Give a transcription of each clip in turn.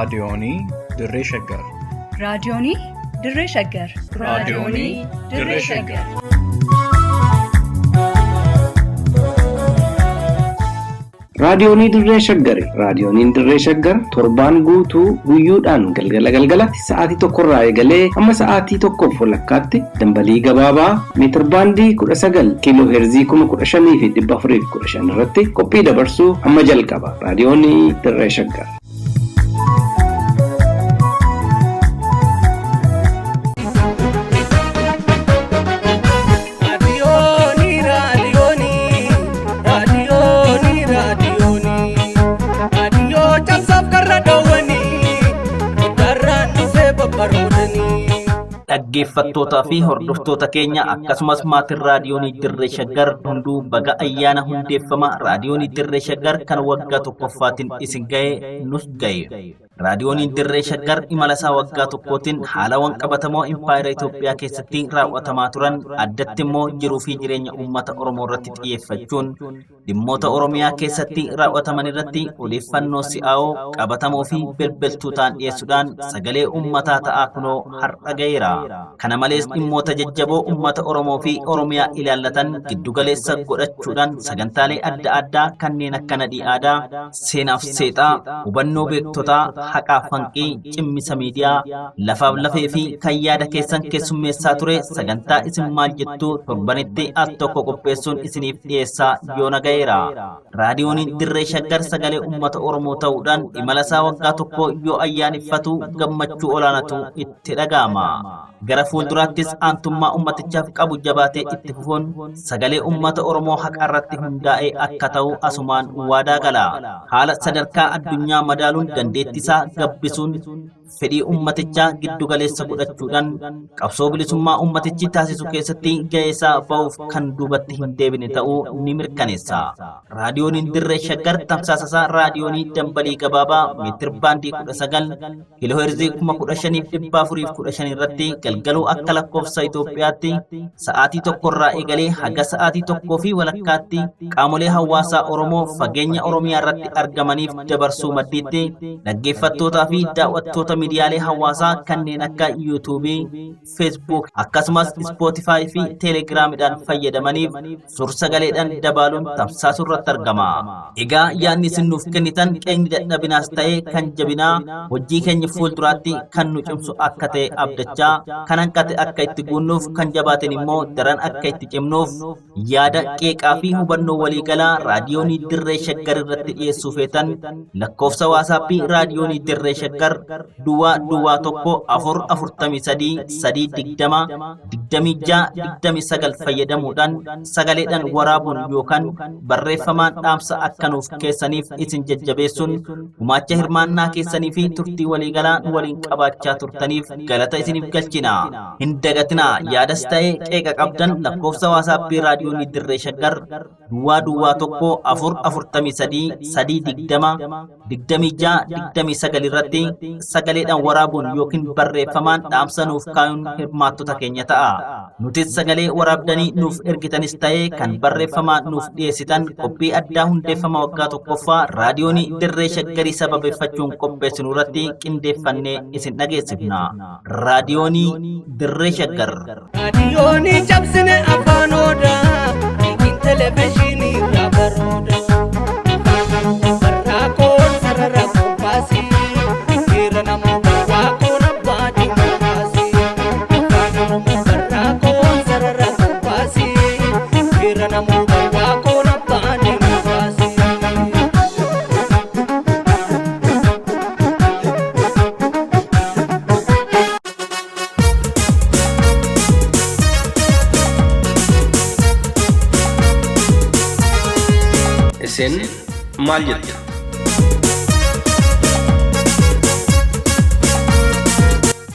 raadiyoonii Dirree Shaggar. raadiyoonii Dirree Shaggar. raadiyoonii Dirree Shaggar. Raadiyoonii Dirree Shaggar. Raadiyooniin Dirree Shaggar torbaan guutuu guyyoodhaan galgalatti sa'aatii tokkorraa eegalee hamma sa'aatii tokkoof walakkaatti dambalii gabaabaa meetir baandii 19 kiiloo heerzii 15,415 irratti qophii dabarsuu amma jalqaba. Raadiyoonii Dirree Shaggar. Dhaggeeffattootaa fi hordoftoota keenya akkasumas maatiin raadiyoonii Dirree Shaggar hunduu baga ayyaana hundeeffama raadiyoonii Dirree Shaggar kan waggaa tokkoffaatiin isin ga'e nus ga'e. Raadiyooniin Dirree Shaggar imala isaa waggaa tokkootiin haalawwan qabatamoo impaayera Itoophiyaa keessatti raawwatamaa turan addatti immoo jiruu fi jireenya uummata Oromoo irratti xiyyeeffachuun dhimmoota Oromiyaa keessatti raawwataman irratti odeeffannoo si'aawoo qabatamoo fi belbeltuu ta'an dhiyeessuudhaan sagalee uummataa ta'aa kunoo har'a ga'eera. Kana malees dhimmoota jajjaboo uummata Oromoo fi Oromiyaa ilaallatan giddugaleessa godhachuudhaan sagantaalee adda addaa kanneen akka nadhii aadaa, seenaaf seexaa, hubannoo beektotaa, haqaaf hanqii, cimmisa miidiyaa, lafaaf lafee fi kan yaada keessan keessummeessaa ture sagantaa isin maal jettuu torbanitti al tokko qopheessuun isiniif dhiyeessaa yoona ga'eera. Raadiyooniin Dirree Shaggar sagalee uummata Oromoo ta'uudhaan imala isaa waggaa tokko yoo ayyaaneffatu gammachuu olaanatu itti dhaga'ama. Gara fuulduraattis aantummaa ummatichaaf qabu jabaatee itti fufuun sagalee ummata Oromoo haqa irratti hundaa'ee akka ta'u asumaan waadaa gala. Haala sadarkaa addunyaa madaaluun dandeettisaa gabbisuun fedhii ummatichaa giddugaleessa godhachuudhaan qabsoo bilisummaa ummatichi taasisu keessatti ga'eesaa ba'uuf kan duubatti hin deebine ta'uu ni mirkaneessa. Raadiyooniin Dirree Shaggar tamsaasasaa raadiyoonii dambalii gabaabaa meetir baandii 19 kiiloo heerzii 15,415 irratti galgaluu akka lakkoofsa Itoophiyaatti sa'aatii tokkorraa eegalee haga sa'aatii tokkoo fi walakkaatti qaamolee hawaasaa Oromoo fageenya Oromiyaa irratti argamaniif dabarsuu maddiitti dhaggeeffattootaa fi daawwattoota miidiyaalee hawaasaa kanneen akka yuutuubii, feesbuuk akkasumas ispootifaayi fi teelegiraamidhaan fayyadamaniif suur-sagaleedhaan dabaluun tamsaasuu irratti argama. Egaa yaadni isin nuuf kennitan qeenyi dadhabinaas ta'ee kan jabinaa hojii keenya fuulduraatti kan nu cimsu akka ta'e abdachaa kan hanqate akka itti guunnuuf kan jabaaten immoo daran akka itti cimnuuf yaada qeeqaa fi hubannoo waliigalaa raadiyoonii Dirree Shaggar irratti dhiyeessuu feetan lakkoofsa waasaappii raadiyoonii Dirree Shaggar duwwaa tokko 44320 fayyadamuudhaan sagaleedhaan waraabuun yookaan barreeffamaan dhaamsa akka nuuf keessaniif isin jajjabeessuun gumaacha hirmaannaa keessanii fi turtii waliigalaa waliin qabaachaa turtaniif galata isiniif galchina. Hin dagatinaa yaadas ta'ee qeeqa qabdan lakkoofsa waasaappii raadiyoonii Dirree Shaggar duwwaa tokko 44320 irratti sagaleedhaan waraabuun yookiin barreeffamaan dhaamsa nuuf kaa'uun hirmaattota keenya ta'a. Nutis sagalee waraabdanii nuuf ergitanis ta'ee kan barreeffamaan nuuf dhiyeessitan qophii addaa hundeeffama waggaa tokkoffaa raadiyoonii Dirree Shaggarii sababeeffachuun qopheessinu irratti qindeeffannee isin dhageessifna. Raadiyoonii Dirree Shaggar. Raadiyoonii cabsine afaan odaa eegin televezyiinii irraa barooda. Barraakoon sarara kophaasii dhiira namoota waaqoon abbaa dimokiraasii. Barraakoon sarara kophaasii dhiira namoota waaqoon abbaa dimokiraasii. Isin maal jettu?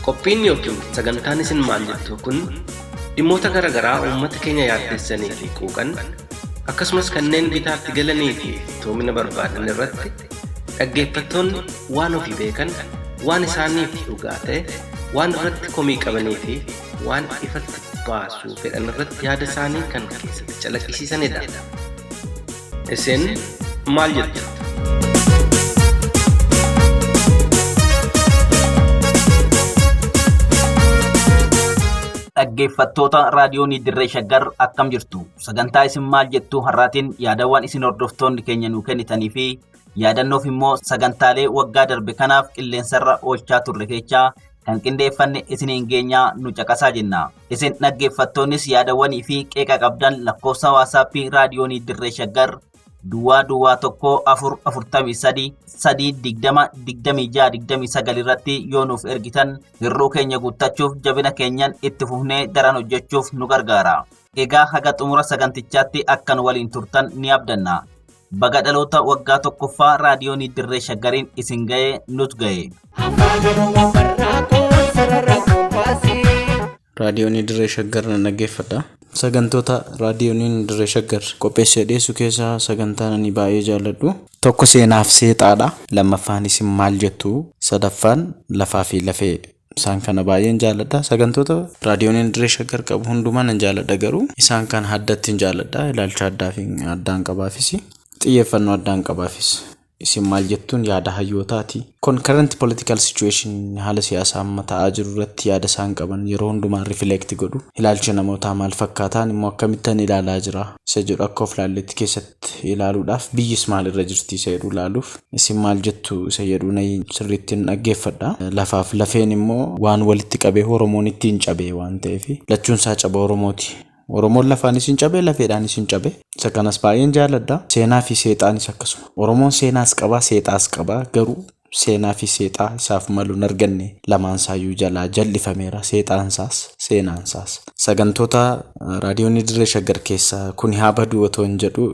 Qophiin yookiin sagantaan isin maal jettu kun dhimmoota garaagaraa uummata keenya yaaddessanii fi quuqan akkasumas kanneen bitaatti galanii fi toomina barbaadan irratti dhaggeeffattoonni waan ofii beekan, waan isaaniif dhugaa ta'e, waan irratti komii qabanii fi waan ifatti baasuu fedhan irratti yaada isaanii kan keessatti calaqqisiisanidha. Isin maal jettu? Dhaggeeffattoota raadiyoonii Dirree Shaggar akkam jirtu? Sagantaa isin maal jettu har'aatiin yaadawwan isin hordoftoonni keenya nuu kennitanii fi yaadannoof immoo sagantaalee waggaa darbe kanaaf qilleensarra oolchaa turre keessaa kan qindeeffanne isiniin geenyaa nu caqasaa jenna. Isin dhaggeeffattoonnis yaadawwanii fi qeeqa qabdan lakkoofsa waatsaappii raadiyoonii Dirree Shaggar Duwwaa 1 443 irratti yoo nuuf ergitan hirruu keenya guuttachuuf jabina keenyan itti fufnee daran hojjechuuf nu gargaara. Egaa haga xumura sagantichaatti akkan waliin turtan ni abdanna. Baga dhaloota waggaa tokkoffaa raadiyoonii Dirree Shaggariin isin ga'ee nus ga'e. Raadiyoonii Dirree Shaggar nan dhaggeeffadha. Sagantoota raadiyooniin Dirree Shaggar qopheessee dhiyeessu keessaa sagantaan ani baay'ee jaalladhu. Tokko seenaaf seexaadha. Lammaffaanis maal jettu. Sadaffaan lafaa fi lafee. Isaan kana baay'een jaalladha. Sagantoota raadiyooniin Dirree Shaggar qabu hundumaa nan jaalladha garuu isaan kana addatti hin jaalladha. Ilaalcha addaa fi addaan qabaafis xiyyeeffannoo addaan qabaafis. Isin maal jettuun yaada hayyootaati. Concurrent political situation haala siyaasaa amma ta'aa jiru irratti yaada isaan qaban yeroo hundumaa reflect godhu. Ilaalchi namootaa maal fakkaataan immoo akkamittan ilaalaa jira. Isa jedhu akka of laalletti keessatti ilaaluudhaaf biyyis maal irra jirti isa jedhu ilaaluuf. Isin maal jettu isa jedhu na sirriitti dhaggeeffadha. Lafaaf lafeen immoo waan walitti qabee Oromoon ittiin cabee waan ta'eef lachuunsaa caba Oromooti. Oromoon lafaanis hin cabe lafeedhaanis hin cabe. Isa kanas baay'een jaalladha. Seenaa fi seexaanis akkasuma. Oromoon seenaas qaba seexaas qaba garuu seenaa fi seexaa isaaf malu hin arganne lamaan saayyuu jalaa jallifameera seexaansaas seenaansaas. Sagantoota raadiyoonii Dirree Shaggar keessaa kun haa badu otoo hin jedhu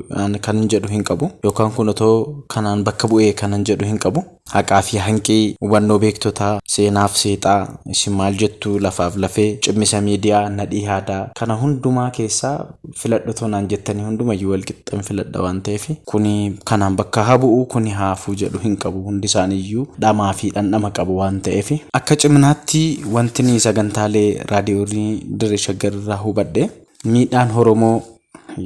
kan hin jedhu hin qabu yookaan kun otoo kanaan bakka bu'ee kan hin jedhu hin qabu. Haqaa fi hanqii hubannoo beektotaa seenaaf seexaa isin maal jettu lafaaf lafee cimmisa miidiyaa nadhii aadaa kana hundumaa keessaa filadhu naan jettanii hundumayyuu wal qixxan filadha waan ta'eef kuni kanaan bakka haa bu'u kuni haafuu jedhu hin qabu hundi isaaniiyyuu dhamaa fi dhandhama qabu waan ta'eef akka ciminaatti wanti ni sagantaalee raadiyoonii Dirree Shaggar irraa hubadhe miidhaan Oromoo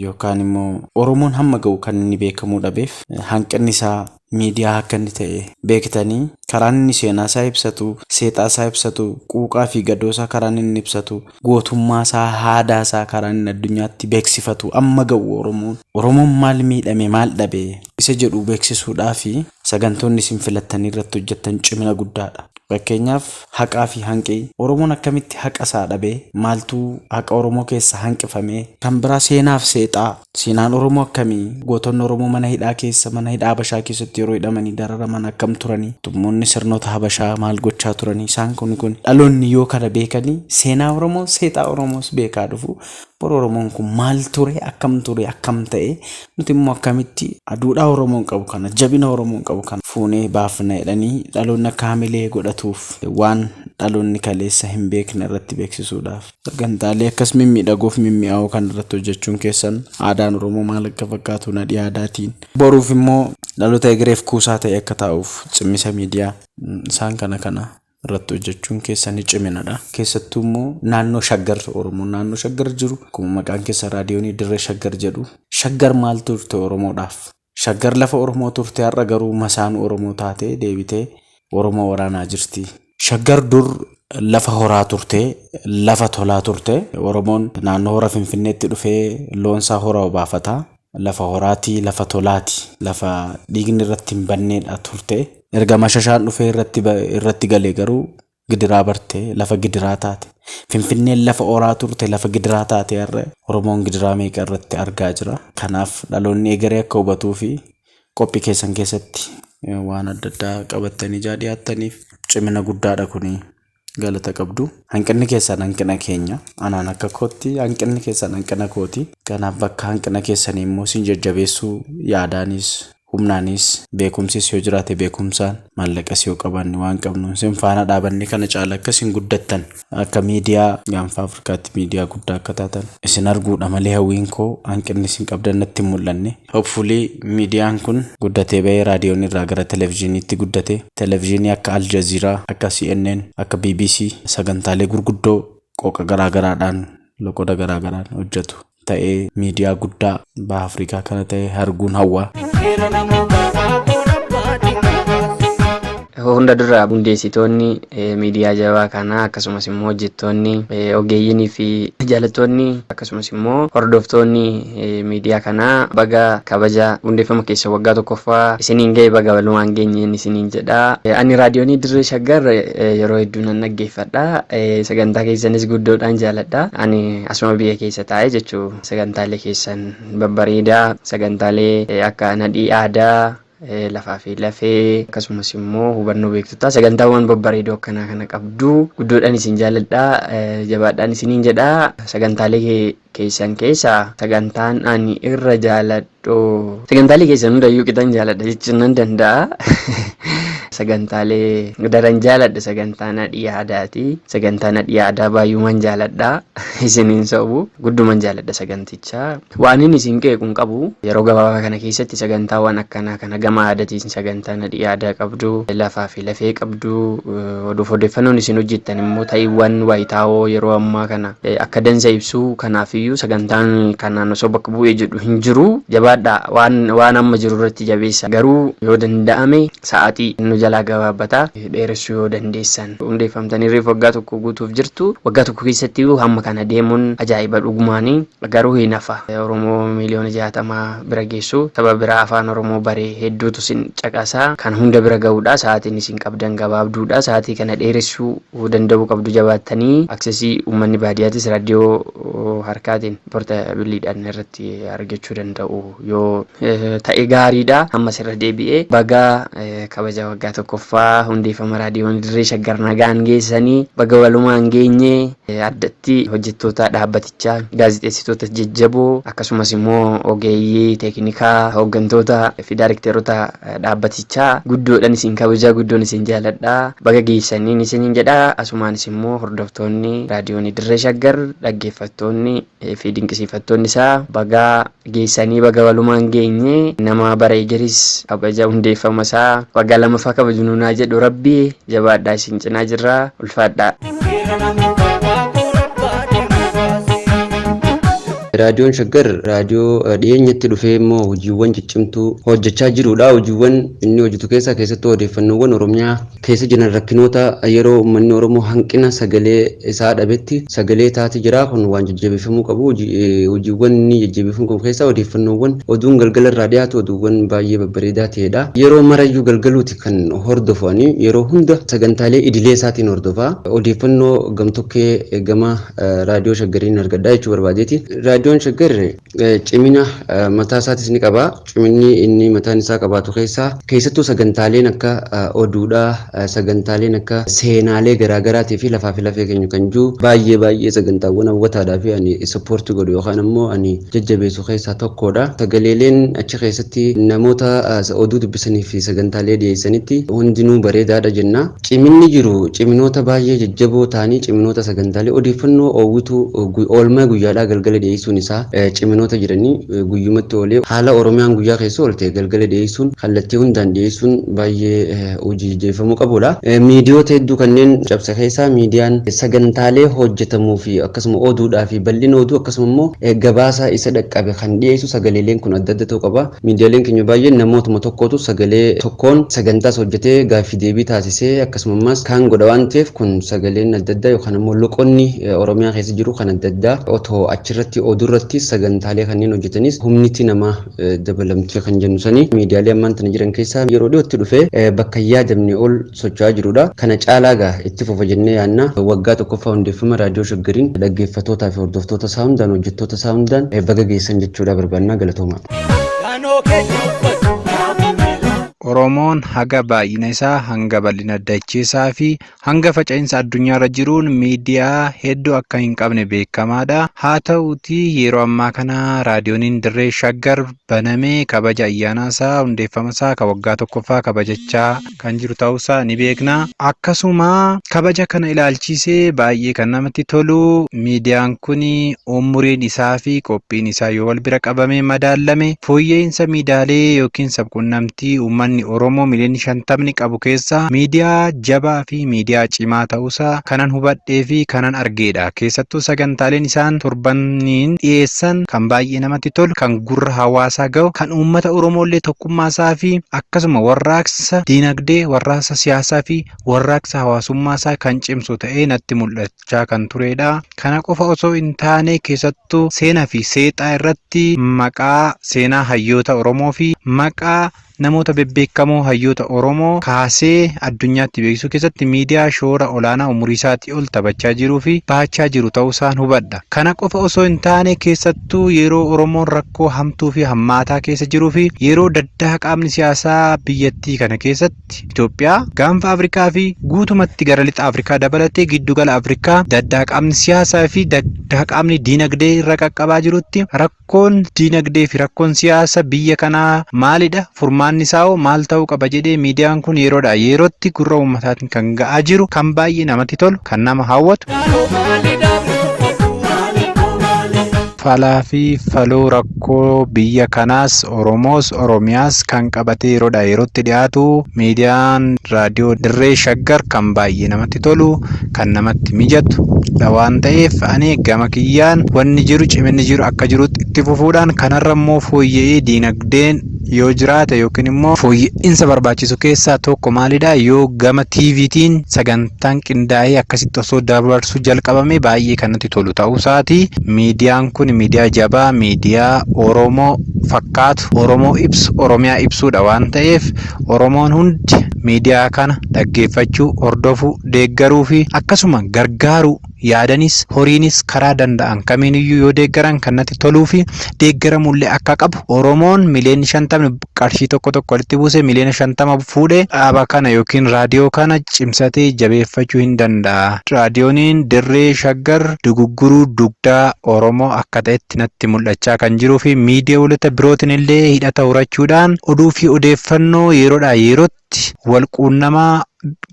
yookaan immoo Oromoon hamma ga'u kan inni beekamuu dhabeef hanqinni isaa miidiyaa akka inni ta'e beektanii karaan inni seenaa isaa ibsatu seexaa isaa ibsatu quuqaa fi gadoo isaa karaan inni ibsatu gootummaa isaa aadaa isaa karaan inni addunyaatti beeksifatu amma ga'u Oromoon maal miidhame maal dhabe isa jedhu beeksisuudhaa fi sagantoonni isin filattanii irratti hojjettan cimina guddaadha. Fakkeenyaaf haqaa fi hanqii Oromoon akkamitti haqa isaa dhabe maaltu haqa Oromoo keessa hanqifame kan biraa seenaaf seexaa seenaan Oromoo akkamii gootonni Oromoo mana hidhaa keessa mana hidhaa Habashaa keessatti yeroo hidhamanii dararaman akkam turanii tummoonni sirnoota Habashaa maal gochaa turanii isaan kun dhaloonni yoo kana beekanii seenaa Oromoo seexaa Oromoos beekaa dhufu bor Oromoon kun maal ture akkam ta'e nuti immoo akkamitti aduudhaa Oromoon qabu kana jabina Oromoon qabu kana fuunee baafna jedhanii dhaloonni akka hamilee godhatuuf waan dhaloonni kaleessa hin beekne irratti beeksisuudhaaf sagantaalee akkas mimmiidhagoof mimmi'aawoo kan irratti hojjechuun keessan aadaan Oromoo maal akka fakkaatu nadhii aadaatiin boruuf immoo dhaloota egereef kuusaa ta'e akka taa'uuf cimmisa miidiyaa isaan kana irratti hojjechuun keessan ciminadha. Keessattuu immoo naannoo Shaggar Oromoon naannoo Shaggar jiru akkuma maqaan keessa raadiyoonii Dirree Shaggar jedhu Shaggar maal turte Oromoodhaaf Shaggar lafa Oromoo turte har'a garuu masaan Oromoo taate deebitee Oromoo waraanaa jirti. Shaggar dur lafa horaa turte lafa tolaa turte Oromoon naannoo hora Finfinneetti dhufee loonsaa horaa obaafata lafa horaati lafa tolaati lafa dhiigni irratti hin banneedha turte. Erga mashashaan dhufee irratti galee garuu gidiraa barte lafa gidiraa taate Finfinneen lafa horaa turte lafa gidiraa taate har'a Oromoon gidiraa meeqa irratti argaa jira. Kanaaf dhaloonni egeree akka hubatuu fi qophii keessan keessatti waan adda addaa qabattanii dhiyaattaniif cimina guddaadha kuni galata qabdu. Hanqinni keessan hanqina keenya anaan akka kootti hanqinni keessan hanqina kooti. Kanaaf bakka hanqina keessanii immoo sin jajjabeessuu yaadaanis humnaanis beekumsis yoo jiraate beekumsaan maallaqas yoo qabanne waan qabnu sin faana dhaabanne kana caala akkasin guddattan akka miidiyaa gaanfa Afrikaatti miidiyaa guddaa akka taatan isin arguudha malee hawwiin koo hanqinni isin qabdan natti mul'anne. Hopefully miidiyaan kun guddatee ba'ee raadiyoon irraa gara televezyiiniitti guddate televezyiinii akka Al Jazeera akka CNN akka BBC sagantaalee gurguddoo qooqa garaagaraadhaan loqoda garaagaraan hojjetu ta'ee miidiyaa guddaa baha Afrikaa kana ta'e arguun hawwa. hunda dura hundeessitoonni miidiyaa jabaa kanaa akkasumas immoo hojjettoonni ogeeyyiinii fi jaalattoonni akkasumas immoo hordoftoonni miidiyaa kanaa baga kabaja hundeeffama keessa waggaa tokkoffaa isiniin ga'e baga walumaan geenyeen isiniin jedha. Ani raadiyoonii Dirree Shaggar yeroo hedduu nan dhaggeeffadha. Sagantaa keessanis guddoodhaan jaaladha. Ani asuma biyya keessa taa'ee jechuu sagantaalee keessan babbareedaa sagantaalee akka nadhii aadaa lafaa fi lafee akkasumas immoo hubannoo beektotaa sagantaawwan babbareedoo akkanaa kana qabdu guddoodhaan isin jaaladha. Jabaadhaan isiniin jedha. Sagantaalee keessan keessa sagantaan ani irra jaaladhu sagantaalee keessan hundayyuu qixan jaaladha jechuun nan danda'a. Sagantaalee daran jaaladha sagantaa nadhii aadaati. Sagantaa nadhii aadaa baay'umaan jaaladha. Isiniin sobu guddumaan jaaladha saganticha. Waan inni isin qeequ qabu yeroo gabaabaa kana keessatti sagantaawwan akkanaa kana gama aadaatiin sagantaa nadhii aadaa qabdu lafaa fi lafee qabdu odeeffannoon isin hojjettan immoo ta'iiwwan waayitaawoo yeroo ammaa kana akka dansa ibsu kanaafiyyuu sagantaan kanaan osoo bakka bu'ee jedhu hin jiru. Jabaadha waan amma jiru irratti jabeessa. Garuu yoo danda'ame sa'aatii nu jalaa gabaabbataa dheeressuu yoo dandeessan hundeeffamtanii reef waggaa tokko guutuuf jirtu. Waggaa tokko keessatti hamma kana deemuun ajaa'iba dhugumaanii. Garuu hin hafa. Oromoo miliyoona 60 bira geessu saba biraa afaan Oromoo baree hedduutu isin caqasaa kan hunda bira ga'uudha. Sa'aatiin isin qabdan gabaabduudha. Sa'aatii kana dheeressuu danda'uu qabdu jabaattanii aksesii uummanni baadiyyaattis raadiyoo harkaatiin portaabiliidhaan irratti argachuu danda'u yoo ta'e gaariidha. Ammas irra deebi'ee baga kabaja waggaa tokkoffaa hundeeffama raadiyoon Dirree Shaggar nagaan geessanii baga walumaan geenye addatti hojjettoota dhaabbatichaa gaazexeessitoota jajjaboo akkasumas immoo ogeeyyii teeknikaa hooggantoota fi daayirekteerota dhaabbatichaa guddoodhaan isin kabajaa guddoon isin jaaladha. Baga geessaniin isiniin jedha. Asumaanis immoo hordoftoonni raadiyoon Dirree Shaggar dhaggeeffattoonni fi dinqisiifattoonni isaa baga geessanii baga walumaan geenye nama bara ejeris kabaja hundeeffama isaa waggaa lamaffaa kabaju nunaa jedhu rabbi jabaadhaa isin cinaa jirra ulfaadhaa. Raadiyoon Shaggar raadiyoo dhiyeenyatti dhufee immoo hojiiwwan ciccimtuu hojjechaa jirudha. Hojiiwwan inni hojjetu keessatti odeeffannoowwan Oromiyaa keessa jiran rakkinoota yeroo uummanni Oromoo hanqina sagalee isaa dhabetti sagalee taati jira. Kun waan jajjabeeffamuu qabu. Hojiiwwan inni jajjabeeffamuu qabu keessaa odeeffannoowwan oduun galgala irraa dhiyaatu oduuwwan baay'ee babbareedaa ta'edha. Yeroo marayyuu galgaluuti kan hordofanii yeroo hunda sagantaalee idilee isaatiin hordofa. Odeeffannoo gamtokkee gama raadiyoo Shaggariin argadhaa jechuu barbaadeeti. Raadiyoon Shaggar cimina mataa isaatis ni qaba. Ciminni inni mataan isaa qabaatu keessattuu sagantaaleen akka oduudhaa sagantaaleen akka seenaalee garaagaraatii fi lafaa fi lafee keenya kan jiru baay'ee sagantaawwan hawwataadhaa fi ani sappoortii godhu yookaan immoo ani jajjabeessu keessaa tokkodha. Sagaleeleen achi keessatti namoota oduu dubbisanii fi sagantaalee dhiyeessanitti hundinuu bareedaadha jenna. Ciminni jiru ciminoota baay'ee jajjaboo ta'anii ciminoota sagantaalee odeeffannoo oowwituu oolmaa guyyaadhaa galgala dhiyeessuun isaa ciminoota jiranii guyyumatti oolee haala Oromiyaan guyyaa keessa oolte galgala dhiyeessuun kallattii hundaan dhiyeessuun baay'ee hojii jajjabeeffamuu qabudha. Miidiyoota hedduu kanneen cabsa keessaa miidiyaan sagantaalee hojjetamuu fi akkasuma oduudhaa fi bal'ina oduu akkasuma immoo gabaasa isa dhaqqabe kan dhiyeessu sagaleeleen kun adda ta'uu qaba. Miidiyaaleen keenya baay'een namootuma tokkotu sagalee tokkoon sagantaas hojjetee gaaffii deebii taasisee akkasumas kaan godha waan ta'eef kun sagaleen adda addaa yookaan immoo loqonni Oromiyaa keessa jiru kan adda addaa otoo achirratti oduurratti sagantaalee kanneen hojjetanis humniti namaa dabalamtee kan jennu sanii miidiyaalee ammaan tana jiran keessaa yeroo dhiyootti dhufee bakka yaadamne ol socho'aa jirudha. Kana caalaa gaa itti fufa jennee yaanna waggaa tokkoffaa hundeeffama raadiyoo Shaggariin dhaggeeffattootaa fi hordoftoota isaa hundaan hojjettoota isaa hundaan baga geessan jechuudha barbaannaa galatooma. Oromoon haga baay'ina isaa hanga bal'ina dacheesaa fi hanga faca'insa addunyaarra jiruun miidiyaa hedduu akka hin qabne beekamaadha. Haa ta'uutii yeroo ammaa kana raadiyooniin Dirree Shaggar banamee kabaja ayyaana isaa hundeeffama isaa kan waggaa tokkoffaa kabajachaa kan jiru ta'uusaa ni beekna. Akkasuma kabaja kana ilaalchisee baay'ee kan namatti tolu miidiyaan kun umuriin isaa fi qophiin isaa yoo wal bira qabamee madaalame fooyya'insa miidiyaalee yookiin sabquunnamtii uummanni uummanni Oromoo miliyoonii 50 qabu keessaa miidiyaa jabaa fi miidiyaa cimaa ta'uusaa kanan hubadhee fi kanan argeedha. Keessattuu sagantaaleen isaan torbaniin dhiyeessan kan baay'ee namatti tolu, kan gurra hawaasaa ga'u, kan uummata Oromoolee tokkummaasaa fi akkasuma warraaqsa diinagdee, warraaqsa siyaasaa fi warraaqsa hawaasummaasaa kan cimsu ta'ee natti mul'achaa kan turedha. Kana qofa osoo hin taane keessattuu seenaa fi seexaa irratti maqaa seenaa hayyoota Oromoo fi maqaa namoota bebbeekamoo hayyoota Oromoo kaasee addunyaatti beeksisuu keessatti miidiyaa shoora olaanaa umurii isaatii ol taphachaa jiruu fi bahachaa jiru ta'uusaan hubadha. Kana qofa osoo hin taane keessattuu yeroo Oromoon rakkoo hamtuu fi hammaataa keessa jiruu fi yeroo daddaaqamni siyaasaa biyyattii kana keessatti Itoophiyaa, gaanfa Afrikaa fi guutumatti gara lixa Afrikaa dabalatee giddugala Afrikaa daddaaqamni siyaasaa fi daddaaqamni diinagdee irra qaqqabaa jirutti rakkoon diinagdee fi rakkoon siyaasa biyya kanaa maalidha? Furmaanni isaa maal ta'uu qaba jedhee miidiyaan kun yeroodha yerootti gurra uummataatiin kan ga'aa jiru, kan baay'ee namatti tolu, kan nama hawwatu. Falaa fi faloo rakkoo biyya kanaas Oromoos Oromiyaas kan qabatee yeroodha yerootti dhiyaatu miidiyaan raadiyoo Dirree Shaggar kan baay'ee namatti tolu, kan namatti mijatu waan ta'eef ani gama kiyyaan wanni jiru ciminni jiru akka jirutti itti fufuudhaan kanarra immoo fooyya'ee diinagdeen yoo jiraate yookiin immoo fooyya'insa barbaachisu keessaa tokko maalidha? Yoo gama TVtiin sagantaan qindaa'ee akkasitti osoo dabarsuu jalqabame baay'ee kan natti tolu ta'uu isaati. Miidiyaan kun miidiyaa jabaa, miidiyaa Oromoo fakkaatu, Oromoo ibsu, Oromiyaa ibsuudha waan ta'eef Oromoon hundi miidiyaa kana dhaggeeffachuu, hordofuu, deeggaruu fi akkasuma gargaaruu yaadanis horiinis karaa danda'an kamiiniyyuu yoo deeggaran kan natti toluu fi deeggaramullee akka qabu. Oromoon miliyoona 50 qarshii tokko walitti buusee miliyoona 50 fuudhee dhaaba kana yookiin raadiyoo kana cimsatee jabeeffachuu hin danda'a. Raadiyooniin Dirree Shaggar dugugguruu dugdaa Oromoo akka ta'etti natti mul'achaa kan jiruu fi miidiyaa birootiin illee hidhata horachuudhaan oduu fi odeeffannoo yeroodhaa yerootti walquunnamaa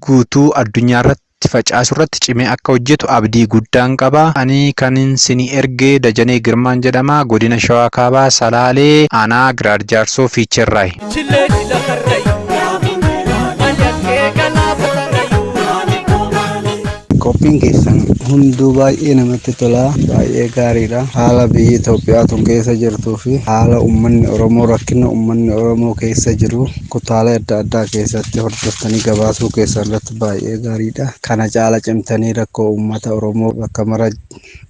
guutuu addunyaa irratti facaasu irratti cimee akka hojjetu abdii guddaan qaba. Ani kan isinii ergee Dajanee Girmaan jedhama. Godina Shawaa Kaabaa Salaalee aanaa Giraar Jaarsoo Fiicherraay. Qophiin keessan hunduu baay'ee namatti tola, baay'ee gaariidha. Haala biyya Itoophiyaa tun keessa jirtuu fi haala uummanni Oromoo, rakkina uummanni Oromoo keessa jiru kutaalee adda addaa keessatti hordoftanii gabaasuu keessan irratti baay'ee gaariidha. Kana caala cimtanii rakkoo uummata Oromoo bakka mara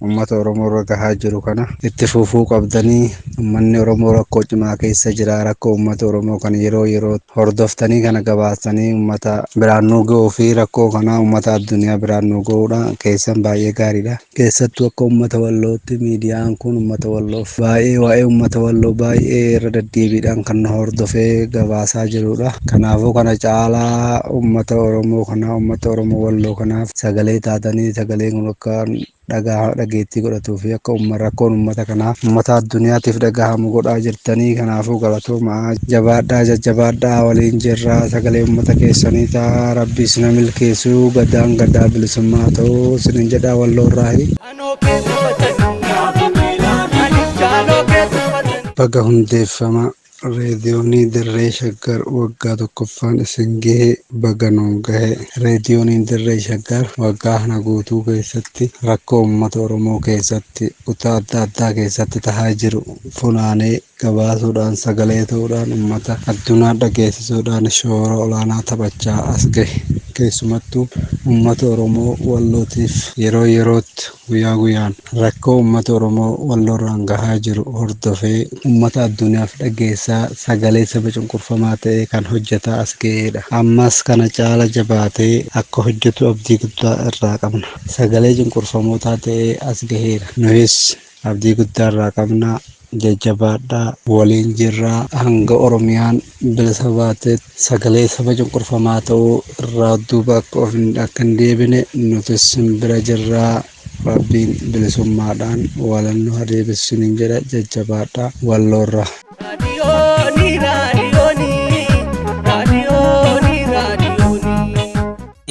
uummata Oromoo irra gahaa jiru kana itti fufuu qabdanii. Uummanni Oromoo rakkoo cimaa keessa jira. Rakkoo uummata Oromoo kan yeroo hordoftanii kana gabaasanii uummata biraan nu ga'uu fi rakkoo kana uummata addunyaa biraan nu ga'uudha keessan baay'ee gaariidha. Keessattuu akka uummata Wallootti miidiyaan kun uummata Walloof baay'ee waa'ee uummata Walloo baay'ee irra deddeebiidhaan kan hordofee gabaasaa jirudha. Kanaafuu kana caalaa uummata Oromoo kana uummata Oromoo Walloo kanaaf sagalee taatanii sagaleen kun akka dhageettii godhatuu fi akka rakkoon uummata kanaa uummata addunyaatiif dhagahamu godhaa jirtanii. Kanaafuu galatoomaa, jabaadhaa, jajjabaadhaa, waliin jirraa. Sagalee uummata keessanii ta'a. Rabbi isin milkeessuu, gaddaan gaddaa bilisummaa ta'uu isinin jedhaa Walloo irraahi. Baga hundeeffama reediyoonii Dirree Shaggar waggaa tokkoffaan isin gahee baga nuun gahe. Reediyooniin Dirree Shaggar waggaa kana guutuu keessatti rakkoo uummata Oromoo keessatti kutaa adda addaa keessatti tahaa jiru funaanee gabaasuudhaan sagalee ta'uudhaan uummata addunyaa dhageessisuudhaan shoora olaanaa taphachaa as gahe. Keessumattuu uummata Oromoo Wallootiif yeroo yerootti guyyaa guyyaan rakkoo uummata Oromoo Walloorraan gahaa jiru hordofee uummata addunyaaf dhageessaa sagalee saba cunqurfamaa ta'ee kan hojjetaa as ga'eedha. Ammas kana caala jabaatee akka hojjetu abdii guddaa irraa qabna. Sagalee cunqurfamootaa ta'ee as gaheera. Nuyis abdii guddaa irraa qabna. Jajjabaadhaa, waliin jirraa. Hanga Oromiyaan bilisa baatee sagalee saba cunqurfamaa ta'uu irraa duuba akka hin deebine nutis bira jirraa. Rabbiin bilisummaadhaan walannoo adeebisuun jedha. Jajjabaadhaa Walloorraa.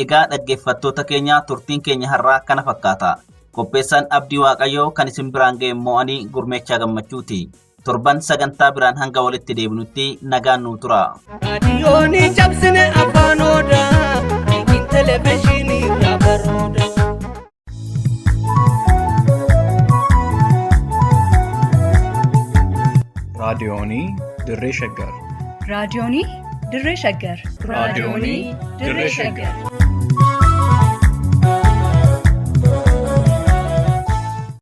Egaa dhaggeeffattoota keenya turtiin keenya har'aa kana fakkaata. Qopheessaan Abdii Waaqayyoo kan isin biraan ga'e immoo ani Gurmeechaa Gammachuuti. torban sagantaa biraan hanga walitti deebinutti nagaan nu tura. Raadiyooni cabsine afaan Odaa, eegin televezyiinii irraa barooda. raadiyoonii dirree shaggar. raadiyoonii dirree shaggar. raadiyoonii dirree shaggar.